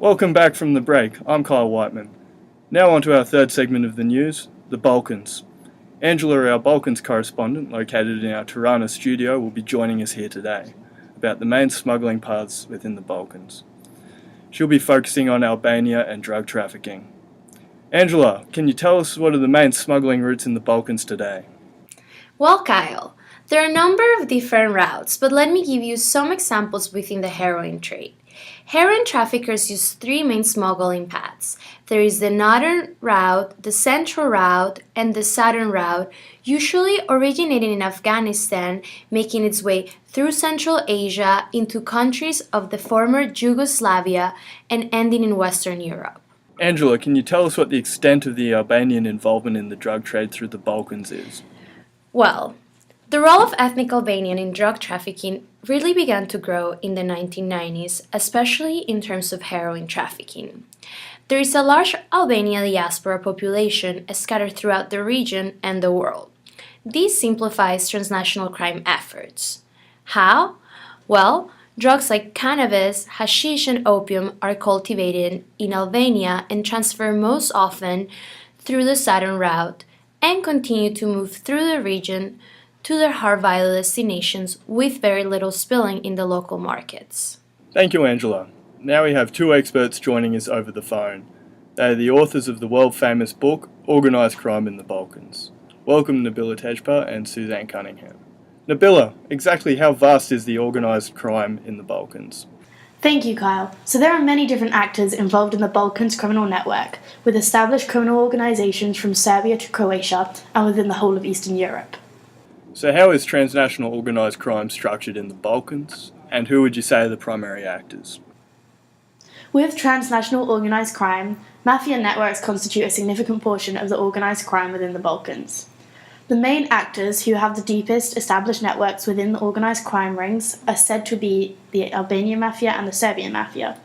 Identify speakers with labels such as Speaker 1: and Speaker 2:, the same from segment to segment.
Speaker 1: Welcome back from the break. I'm Kyle Whiteman. Now on to our third segment of the news, the Balkans. Angela, our Balkans correspondent, located in our Tirana studio, will be joining us here today about the main smuggling paths within the Balkans. She'll be focusing on Albania and drug trafficking. Angela, can you tell us what are the main smuggling routes in the Balkans today?
Speaker 2: Well, Kyle, there are a number of different routes, but let me give you some examples within the heroin trade. Heroin traffickers use three main smuggling paths. There is the northern route, the central route, and the southern route, usually originating in Afghanistan, making its way through Central Asia into countries of the former Yugoslavia and ending in Western Europe.
Speaker 1: Angela, can you tell us what the extent of the Albanian involvement in the drug trade through the Balkans is?
Speaker 2: Well, the role of ethnic Albanian in drug trafficking really began to grow in the 1990s, especially in terms of heroin trafficking. There is a large Albanian diaspora population scattered throughout the region and the world. This simplifies transnational crime efforts. How? Well, drugs like cannabis, hashish, and opium are cultivated in Albania and transferred most often through the southern route and continue to move through the region to their hard-value destinations with very little spilling in the local markets.
Speaker 1: Thank you, Angela. Now we have two experts joining us over the phone. They are the authors of the world-famous book, Organised Crime in the Balkans. Welcome, Nabila Tejpar and Suzanne Cunningham. Nabila, exactly how vast is the organised crime in the Balkans?
Speaker 3: Thank you, Kyle. So there are many different actors involved in the Balkans criminal network, with established criminal organizations from Serbia to Croatia and within the whole of Eastern Europe.
Speaker 1: So how is transnational organised crime structured in the Balkans, and who would you say are the primary actors?
Speaker 3: With transnational organised crime, mafia networks constitute a significant portion of the organised crime within the Balkans. The main actors who have the deepest established networks within the organised crime rings are said to be the Albanian mafia and the Serbian mafia.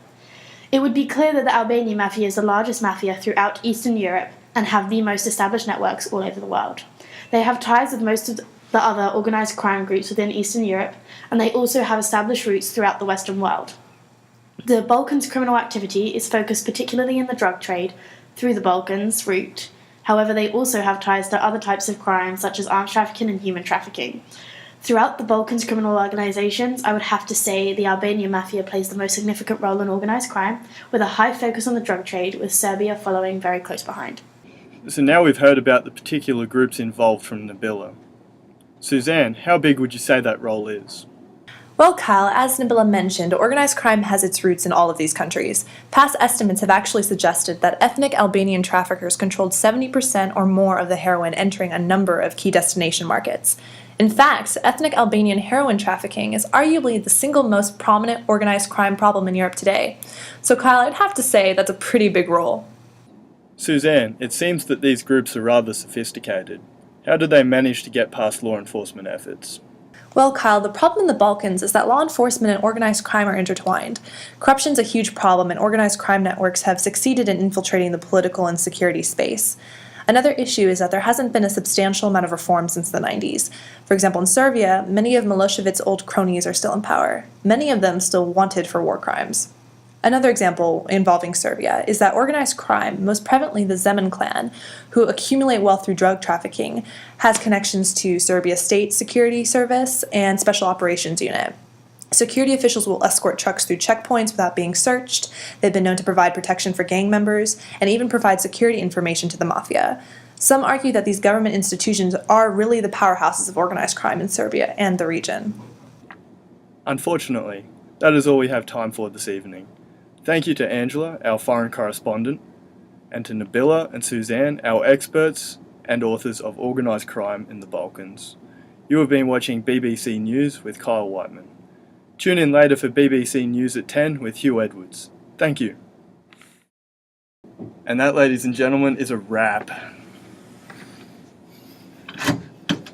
Speaker 3: It would be clear that the Albanian mafia is the largest mafia throughout Eastern Europe and have the most established networks all over the world. They have ties with most of the other organised crime groups within Eastern Europe, and they also have established roots throughout the Western world. The Balkans criminal activity is focused particularly in the drug trade through the Balkans route. However, they also have ties to other types of crime such as arms trafficking and human trafficking. Throughout the Balkans criminal organizations, I would have to say the Albanian mafia plays the most significant role in organized crime, with a high focus on the drug trade, with Serbia following very close behind.
Speaker 1: So now we've heard about the particular groups involved from Nabila. Suzanne, how big would you say that role is?
Speaker 4: Well, Kyle, as Nabila mentioned, organized crime has its roots in all of these countries. Past estimates have actually suggested that ethnic Albanian traffickers controlled 70% or more of the heroin entering a number of key destination markets. In fact, ethnic Albanian heroin trafficking is arguably the single most prominent organized crime problem in Europe today. So, Kyle, I'd have to say that's a pretty big role.
Speaker 1: Suzanne, it seems that these groups are rather sophisticated. How did they manage to get past law enforcement efforts?
Speaker 4: Well, Kyle, the problem in the Balkans is that law enforcement and organized crime are intertwined. Corruption's a huge problem, and organized crime networks have succeeded in infiltrating the political and security space. Another issue is that there hasn't been a substantial amount of reform since the 90s. For example, in Serbia, many of Milosevic's old cronies are still in power, many of them still wanted for war crimes. Another example involving Serbia is that organized crime, most prevalently the Zeman clan, who accumulate wealth through drug trafficking, has connections to Serbia's State Security Service and Special Operations Unit. Security officials will escort trucks through checkpoints without being searched. They've been known to provide protection for gang members and even provide security information to the mafia. Some argue that these government institutions are really the powerhouses of organized crime in Serbia and the region.
Speaker 1: Unfortunately, that is all we have time for this evening. Thank you to Angela, our foreign correspondent, and to Nabila and Suzanne, our experts and authors of Organised Crime in the Balkans. You have been watching BBC News with Kyle Whiteman. Tune in later for BBC News at 10 with Hugh Edwards. Thank you. And that, ladies and gentlemen, is a wrap.